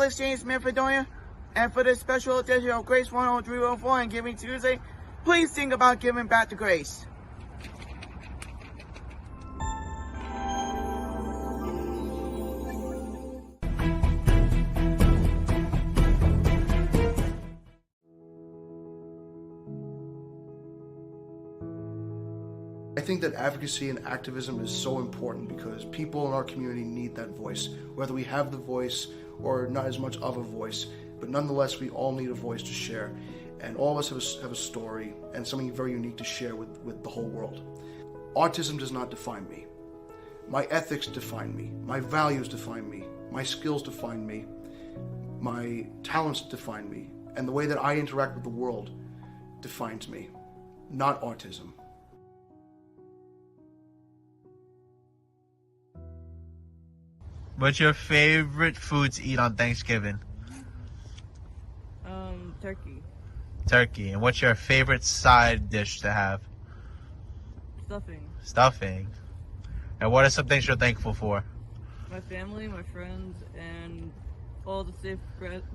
Exchange Smith Fredonia, and for this special edition of Grace 10304 and Giving Tuesday, please think about giving back to Grace. I think that advocacy and activism is so important because people in our community need that voice, whether we have the voice or not as much of a voice, but nonetheless we all need a voice to share, and all of us have a story and something very unique to share with the whole world. Autism does not define me. My ethics define me, my values define me, my skills define me, my talents define me, and the way that I interact with the world defines me, not autism. What's your favorite food to eat on Thanksgiving? Turkey. Turkey. And what's your favorite side dish to have? Stuffing. Stuffing. And what are some things you're thankful for? My family, my friends, and all the safe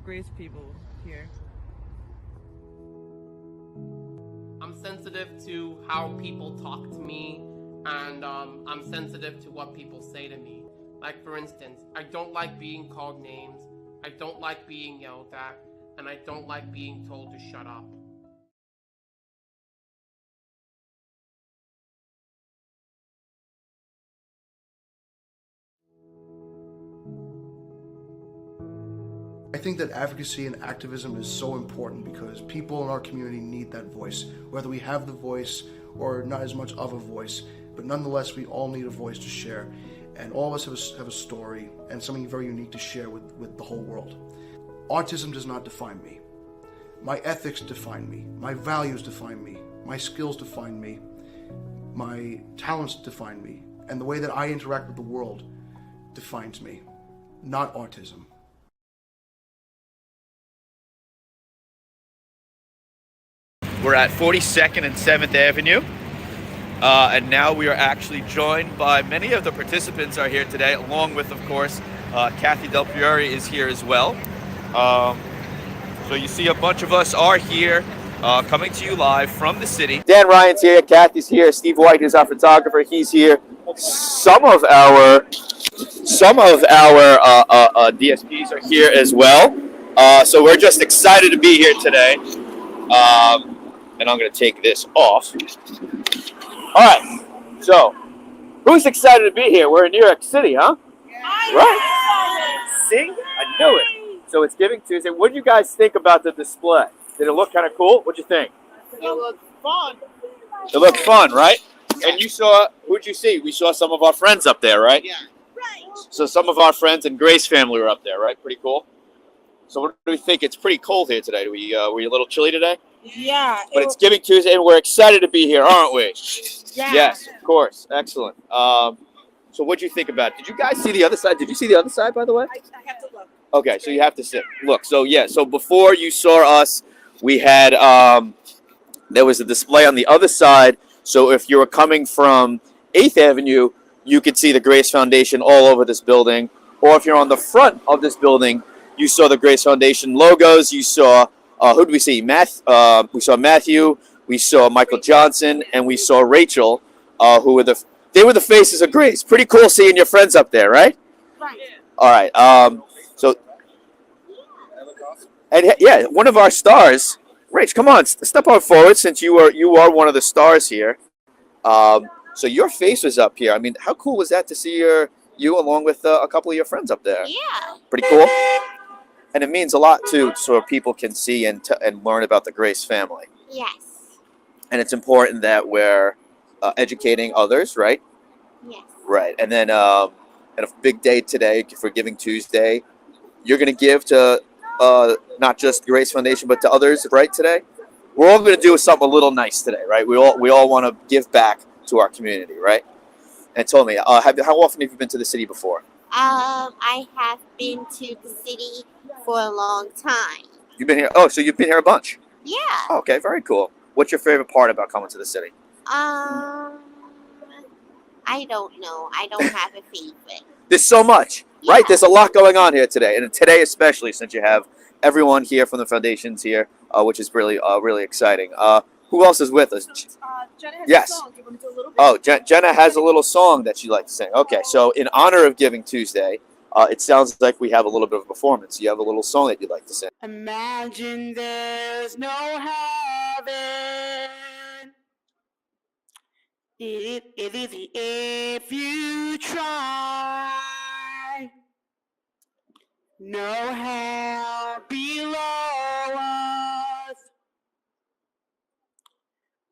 grace people here. I'm sensitive to how people talk to me, and I'm sensitive to what people say to me. Like, for instance, I don't like being called names, I don't like being yelled at, and I don't like being told to shut up. I think that advocacy and activism is so important because people in our community need that voice, whether we have the voice or not as much of a voice, but nonetheless we all need a voice to share, and all of us have a story and something very unique to share with the whole world. Autism does not define me. My ethics define me, my values define me, my skills define me, my talents define me, and the way that I interact with the world defines me, not autism. We're at 42nd and 7th Avenue, and now we are actually joined by many of the participants are here today, along with, of course, Kathy Del Priore is here as well. So you see a bunch of us are here, coming to you live from the city. Dan Ryan's here, Kathy's here, Steve White is our photographer, he's here. Some of our DSPs are here as well. So we're just excited to be here today. And I'm going to take this off. All right, so who's excited to be here? We're in New York City, huh? Right? See? I knew it. So it's Giving Tuesday. What did you guys think about the display? Did it look kind of cool? What'd you think? It looked fun. It looked fun, right? And you saw, who'd you see? We saw some of our friends up there, right? Yeah. So some of our friends and Grace family were up there, right? Pretty cool. So what do we think? It's pretty cold here today. Were you a little chilly today? Yeah. But it's Giving Tuesday, and we're excited to be here, aren't we? Yeah. Yes, of course. Excellent. So what did you think about it? Did you guys see the other side? Did you see the other side, by the way? I have to look. Okay, so you have to sit. Look, so yeah, so before you saw us, we had, there was a display on the other side. So if you were coming from 8th Avenue, you could see the Grace Foundation all over this building. Or if you're on the front of this building, you saw the Grace Foundation logos. You saw, who did we see? We saw Matthew, we saw Michael Johnson, and we saw Rachel, who were they were the faces of Grace. Pretty cool seeing your friends up there, right? Right. All right. So, and yeah, one of our stars, Rach, come on, step on forward since you are one of the stars here. So your face was up here. I mean, how cool was that to see you along with a couple of your friends up there? Yeah. Pretty cool. And it means a lot too, so people can see and learn about the Grace family. Yes. And it's important that we're educating others, right? Yes. Right. And then, and a big day today for Giving Tuesday. You're going to give to not just the Grace Foundation, but to others, right? Today, we're all going to do something a little nice today, right? We all want to give back to our community, right? And tell me, how often have you been to the city before? I have been to the city for a long time. You've been here. Oh, so you've been here a bunch. Yeah. Oh, okay, very cool. What's your favorite part about coming to the city? I don't know. I don't have a favorite. There's so much. Right? There's a lot going on here today, and today especially since you have everyone here from the foundations here, which is really really exciting. Who else is with us? Jenna has Yes. a song. Do you want me to do a little bit? Oh, Jenna has a little song that she'd like to sing. Okay, so in honor of Giving Tuesday, it sounds like we have a little bit of a performance. You have a little song that you'd like to sing. Imagine there's no heaven. It is easy if you try. No hell below us.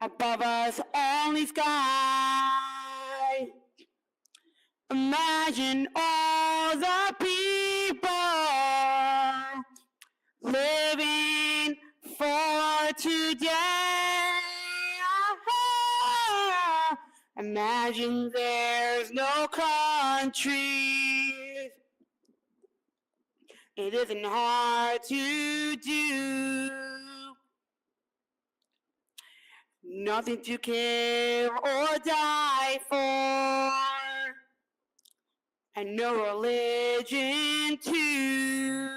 Above us, only sky. Imagine all the people living for today. Imagine there's no countries. It isn't hard to do. Nothing to kill or die for. And no religion too.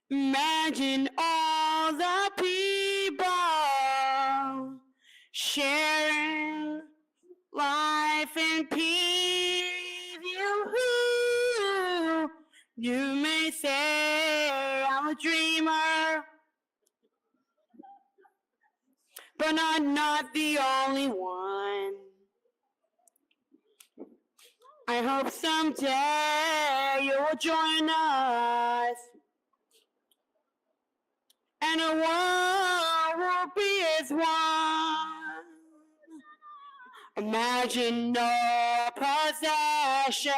Imagine all the people sharing life and peace. You may say I'm a dreamer, but I'm not the only one. I hope someday you'll join us, and the world will be as one. Imagine no possessions.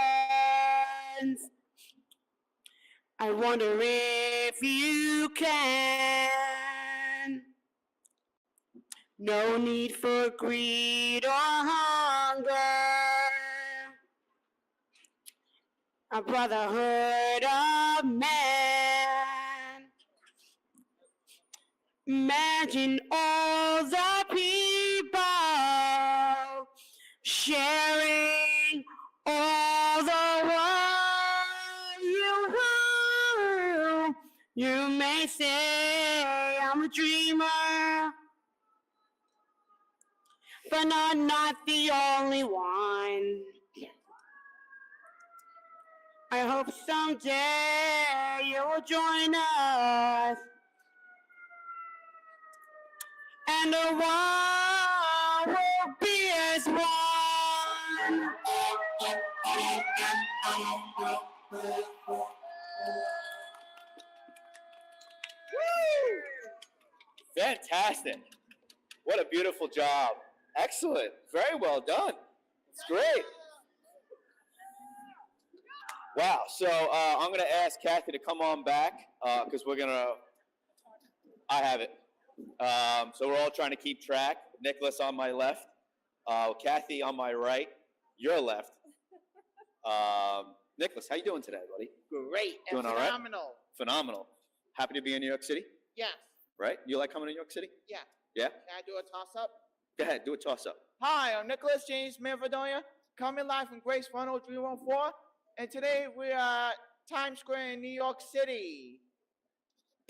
I wonder if you can. No need for greed or hunger. A brotherhood of man. Imagine all the people sharing all the world. You may say I'm a dreamer, but I'm not the only one. I hope someday you'll join us, and the world will be as one. Fantastic. What a beautiful job. Excellent. Very well done. It's great. Wow. So I'm going to ask Kathy to come on back because we're going to, I have it. So we're all trying to keep track. Nicholas on my left, Kathy on my right, your left. Nicholas, how you doing today, buddy? Great. Doing all right? Phenomenal. Phenomenal. Happy to be in New York City? Yes. Right? You like coming to New York City? Yeah. Yeah? Can I do a toss-up? Go ahead, do a toss-up. Hi, I'm Nicholas James Manfredonia, coming live from Grace 10314, and today we are at Times Square in New York City.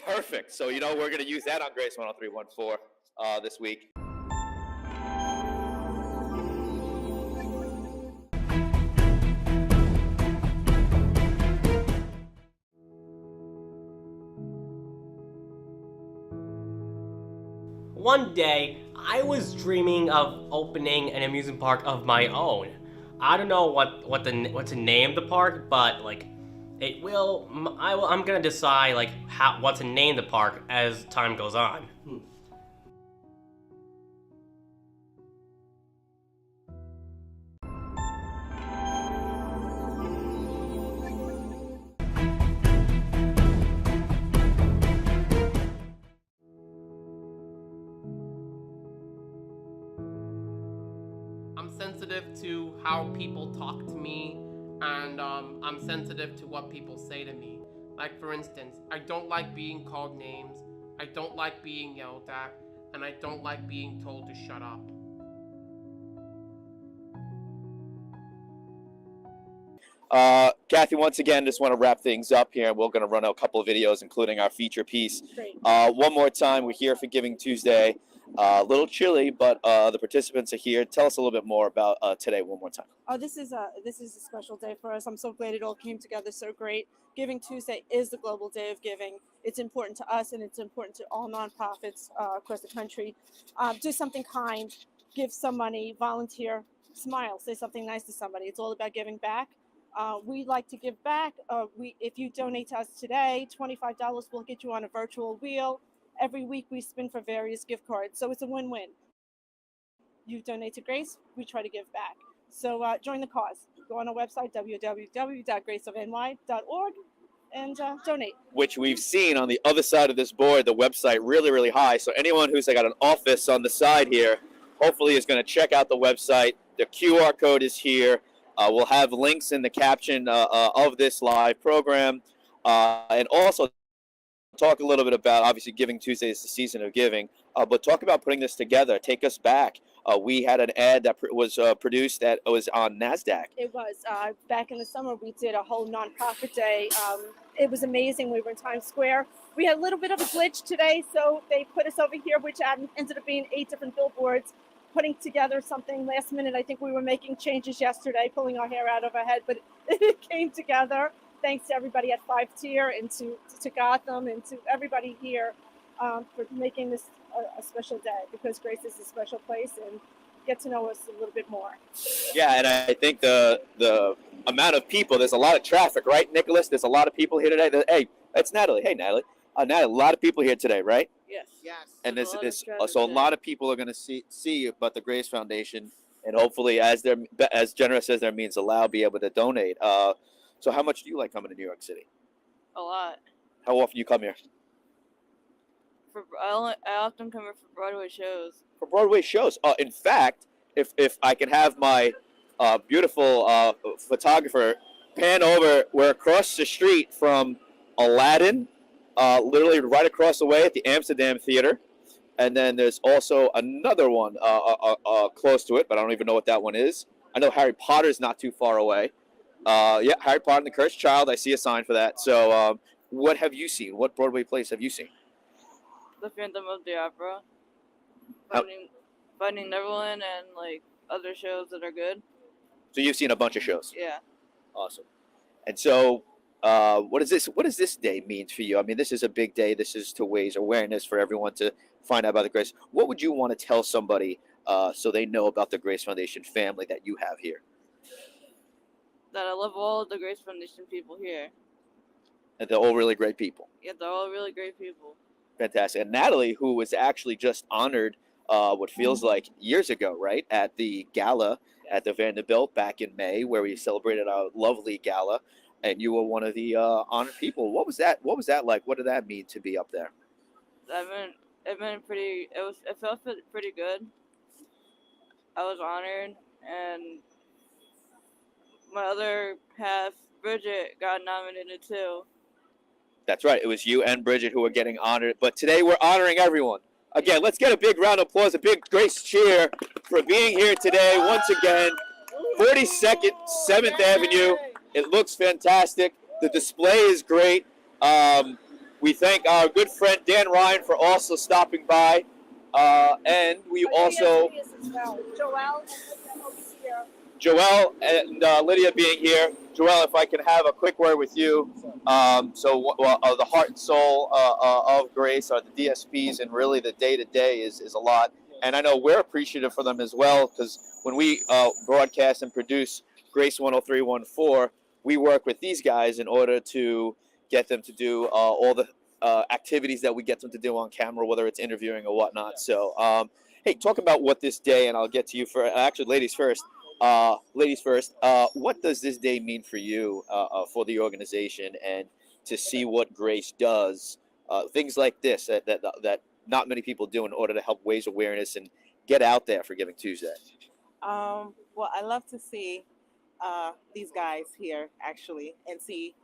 Perfect. So, we're going to use that on Grace 10314 this week. One day, I was dreaming of opening an amusement park of my own. I don't know what to name the park, but I'm gonna decide what to name the park as time goes on. I'm sensitive to how people talk to me, and I'm sensitive to what people say to me. Like, for instance, I don't like being called names, I don't like being yelled at, and I don't like being told to shut up. Kathy, once again, just want to wrap things up here. We're going to run a couple of videos, including our feature piece. Great. One more time, we're here for Giving Tuesday. A little chilly, but the participants are here. Tell us a little bit more about today one more time. Oh, this is a special day for us. I'm so glad it all came together so great. Giving Tuesday is the global day of giving. It's important to us, and it's important to all nonprofits across the country. Do something kind, give some money, volunteer, smile, say something nice to somebody. It's all about giving back. We like to give back. If you donate to us today, $25 will get you on a virtual wheel. Every week we spin for various gift cards, so it's a win-win. You donate to Grace, we try to give back. So join the cause. Go on our website, www.graceofny.org, and donate. Which we've seen on the other side of this board, the website really, really high. So anyone who's got an office on the side here, hopefully is going to check out the website. The QR code is here. We'll have links in the caption of this live program. And also talk a little bit about, obviously, Giving Tuesday is the season of giving, but talk about putting this together. Take us back. We had an ad that was produced that was on NASDAQ. It was. Back in the summer, we did a whole nonprofit day. It was amazing. We were in Times Square. We had a little bit of a glitch today, so they put us over here, which ended up being 8 different billboards, putting together something last minute. I think we were making changes yesterday, pulling our hair out of our head, but it came together. Thanks to everybody at 5 Tier and to Gotham and to everybody here for making this a special day, because Grace is a special place, and get to know us a little bit more. Yeah, and I think the amount of people, there's a lot of traffic, right, Nicholas? There's a lot of people here today. Hey, that's Natalie. Hey, Natalie. Natalie, a lot of people here today, right? Yes. Yes. And There's a lot of traffic so a today. lot of people are going to see about the Grace Foundation, and hopefully, as generous as their means allow, be able to donate. So how much do you like coming to New York City? A lot. How often do you come here? I often come here for Broadway shows. For Broadway shows. In fact, if I can have my beautiful photographer pan over, we're across the street from Aladdin, literally right across the way at the Amsterdam Theater. And then there's also another one close to it, but I don't even know what that one is. I know Harry Potter's not too far away. Yeah, Harry Potter and the Cursed Child. I see a sign for that. So what have you seen? What Broadway plays have you seen? The Phantom of the Opera. How- Finding Neverland and like other shows that are good. So you've seen a bunch of shows. Yeah. Awesome. And so what does this day mean for you? I mean, this is a big day. This is to raise awareness for everyone to find out about the Grace. What would you want to tell somebody so they know about the Grace Foundation family that you have here? That I love all the Grace Foundation people here. And they're all really great people. Yeah, they're all really great people. Fantastic. And Natalie, who was actually just honored what feels like years ago, right, at the gala at the Vanderbilt back in May, where we celebrated our lovely gala, and you were one of the honored people. What was that like? What did that mean to be up there? It felt pretty good. I was honored, and my other half, Bridget, got nominated too. That's right. It was you and Bridget who were getting honored. But today we're honoring everyone. Again, let's get a big round of applause, a big Grace cheer for being here today once again. 42nd, 7th Avenue. It looks fantastic. The display is great. We thank our good friend Dan Ryan for also stopping by. And we also... Joelle and Lydia being here. Joelle, if I can have a quick word with you. The heart and soul of Grace are the DSPs, and really the day-to-day is a lot. And I know we're appreciative for them as well, because when we broadcast and produce Grace 10314, we work with these guys in order to get them to do all the activities that we get them to do on camera, whether it's interviewing or whatnot. So, hey, talk about what this day, and I'll get to you for actually ladies first. What does this day mean for you, for the organization, and to see what Grace does, things like this that not many people do in order to help raise awareness and get out there for Giving Tuesday? Well, I love to see these guys here actually, and see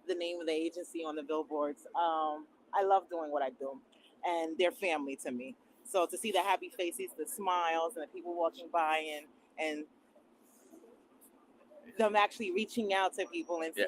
the name of the agency on the billboards. I love doing what I do, and they're family to me. So to see the happy faces, the smiles, and the people walking by, and them actually reaching out to people and Yeah.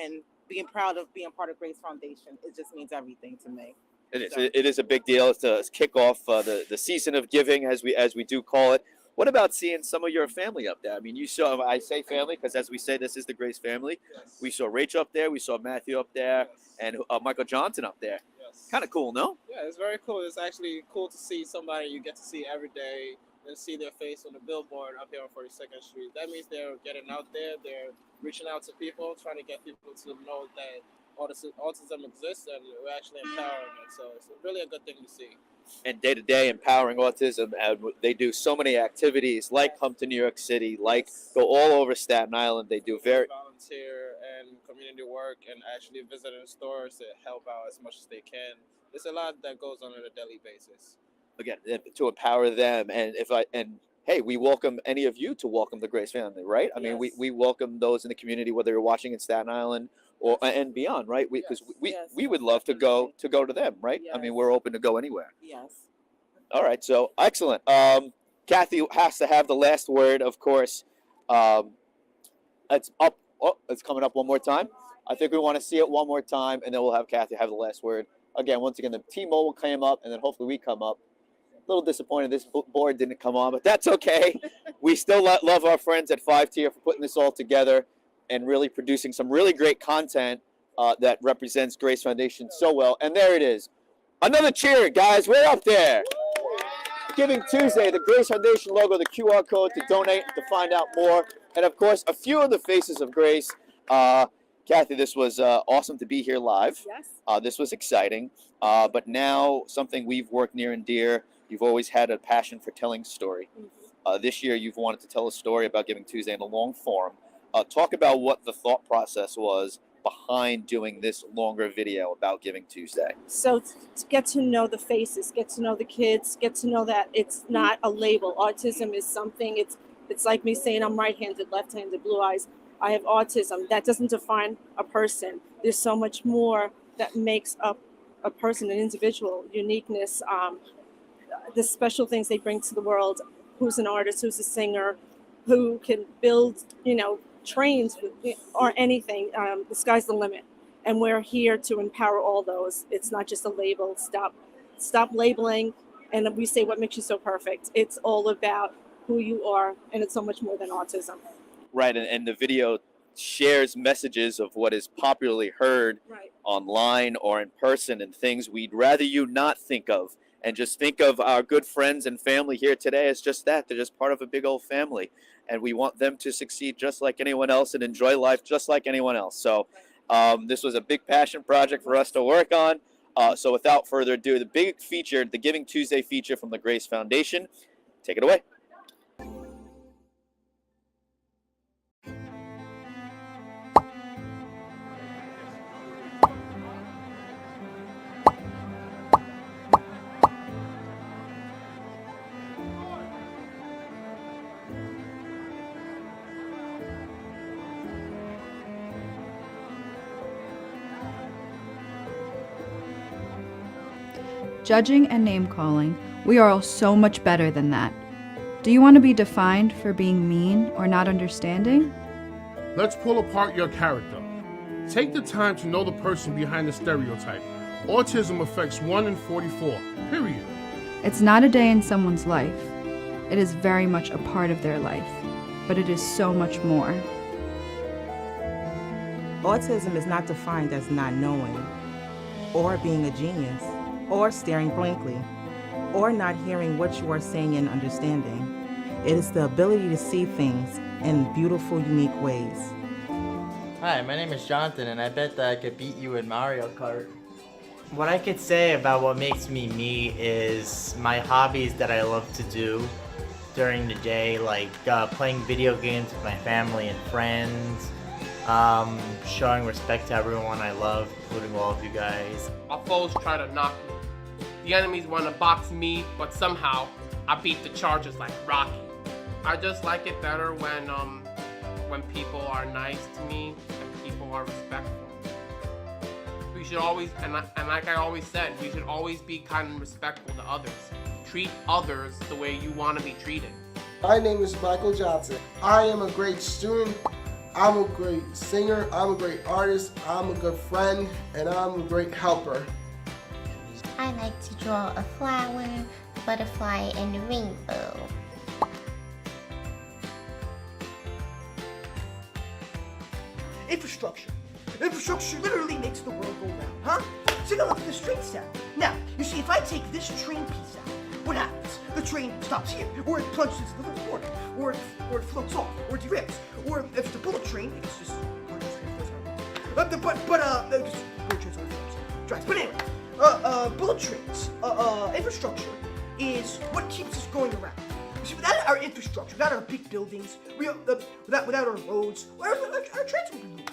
and being proud of being part of Grace Foundation. It just means everything to me. It is. So- It is a big deal. It's to kick off the season of giving, as we do call it. What about seeing some of your family up there? I mean, you saw. I say family because, as we say, this is the Grace family. Yes. We saw Rachel up there. We saw Matthew up there, and Michael Johnson up there. Yes. Kind of cool, no? Yeah, it's very cool. It's actually cool to see somebody you get to see every day and see their face on the billboard up here on 42nd Street. That means they're getting out there. They're reaching out to people, trying to get people to know that autism exists, and we're actually empowering it. So it's really a good thing to see. And day to day, empowering autism, and they do so many activities, like come to New York City, like go all over Staten Island. They do very. Volunteer and community work and actually visiting stores to help out as much as they can. There's a lot that goes on a daily basis. Again, to empower them, and hey, we welcome any of you to welcome the Grace family, right? I mean, Yes. we welcome those in the community, whether you're watching in Staten Island or and beyond, right? Because Yes. we would love to go to them, right? I mean, Yes. we're open to go anywhere. Yes. All right, so excellent. Kathy has to have the last word, of course. It's up. Oh, it's coming up one more time. I think we want to see it one more time, and then we'll have Kathy have the last word. Again, once again, the T-Mobile came up, and then hopefully we come up. A little disappointed this board didn't come on, but that's okay. We still love our friends at 5Tier for putting this all together and really producing some really great content that represents Grace Foundation so well. And there it is. Another cheer, guys. We're up there. Giving Tuesday, the Grace Foundation logo, the QR code to donate, to find out more. And, of course, a few of the faces of Grace. Kathy, this was awesome to be here live. Yes. This was exciting. But now something we've worked near and dear. You've always had a passion for telling story. This year, you've wanted to tell a story about Giving Tuesday in a long form. Talk about what the thought process was behind doing this longer video about Giving Tuesday. So to get to know the faces, get to know the kids, get to know that it's not a label. Autism is something. It's like me saying I'm right-handed, left-handed, blue eyes. I have autism. That doesn't define a person. There's so much more that makes up a person, an individual, uniqueness, the special things they bring to the world. Who's an artist, who's a singer, who can build, trains or anything. The sky's the limit. And we're here to empower all those. It's not just a label. Stop labeling. And we say, what makes you so perfect? It's all about who you are. And it's so much more than autism. Right, and the video shares messages of what is popularly heard online or in person, and things we'd rather you not think of. And just think of our good friends and family here today as just that. They're just part of a big old family. And we want them to succeed just like anyone else and enjoy life just like anyone else. So this was a big passion project for us to work on. So without further ado, the big feature, the Giving Tuesday feature from the Grace Foundation. Take it away. Judging and name-calling, we are all so much better than that. Do you want to be defined for being mean or not understanding? Let's pull apart your character. Take the time to know the person behind the stereotype. Autism affects 1 in 44, period. It's not a day in someone's life. It is very much a part of their life, but it is so much more. Autism is not defined as not knowing, or being a genius, or staring blankly, or not hearing what you are saying and understanding. It is the ability to see things in beautiful, unique ways. Hi, my name is Jonathan, and I bet that I could beat you in Mario Kart. What I could say about what makes me me is my hobbies that I love to do during the day, like playing video games with my family and friends, showing respect to everyone I love, including all of you guys. Our foes try to knock me. The enemies want to box me, but somehow I beat the charges like Rocky. I just like it better when people are nice to me and people are respectful. We should always, and like I always said, we should always be kind and respectful to others. Treat others the way you want to be treated. My name is Michael Johnson. I am a great student I'm a great singer, I'm a great artist, I'm a good friend, and I'm a great helper. I like to draw a flower, a butterfly, and a rainbow. Infrastructure. Infrastructure literally makes the world go round, huh? Take a look at the train set. Now, you see, if I take this train piece out, what happens? The train stops here, or it plunges into the little water, or it floats off, or it derails, or if it's a bullet train, it's just bullet trains, infrastructure is what keeps us going around. You see, without our infrastructure, without our big buildings, without our roads, our trains would be moving.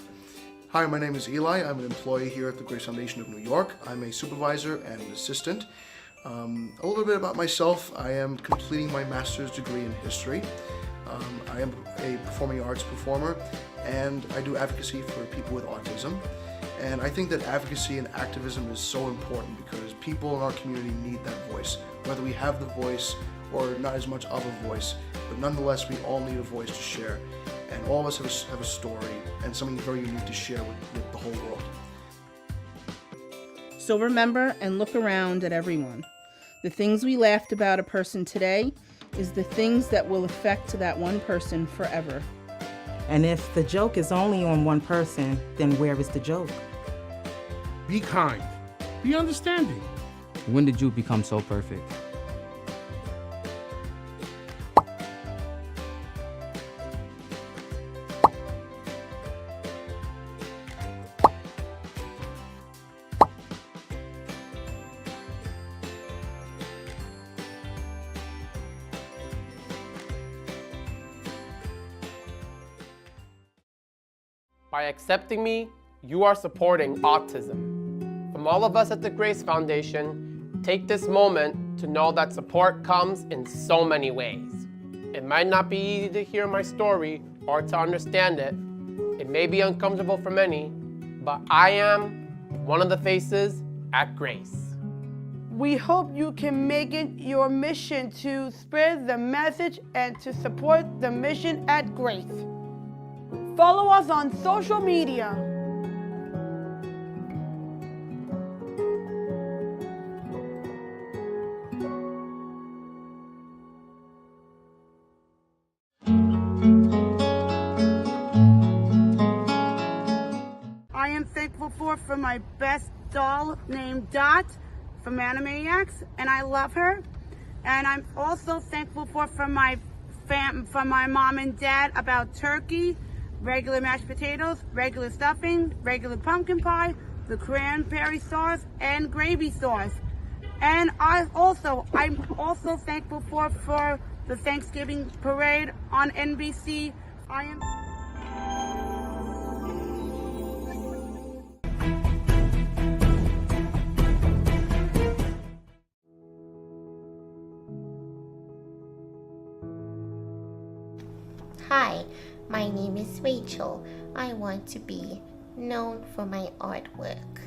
Hi, my name is Eli. I'm an employee here at the Grace Foundation of New York. I'm a supervisor and an assistant. A little bit about myself. I am completing my master's degree in history. I am a performing arts performer, and I do advocacy for people with autism. And I think that advocacy and activism is so important because people in our community need that voice, whether we have the voice or not as much of a voice, but nonetheless we all need a voice to share. And all of us have a story and something very unique to share with the whole world. So remember and look around at everyone. The things we laughed about a person today is the things that will affect that one person forever. And if the joke is only on one person, then where is the joke? Be kind. Be understanding. When did you become so perfect? By accepting me, you are supporting autism. From all of us at the Grace Foundation, take this moment to know that support comes in so many ways. It might not be easy to hear my story or to understand it. It may be uncomfortable for many, but I am one of the faces at Grace. We hope you can make it your mission to spread the message and to support the mission at Grace. Follow us on social media. I am thankful for my best doll named Dot from Animaniacs, and I love her. And I'm also thankful for my mom and dad about turkey, regular mashed potatoes, regular stuffing, regular pumpkin pie, the cranberry sauce, and gravy sauce. And I'm also thankful for the Thanksgiving parade on NBC. Hi, my name is Rachel. I want to be known for my artwork.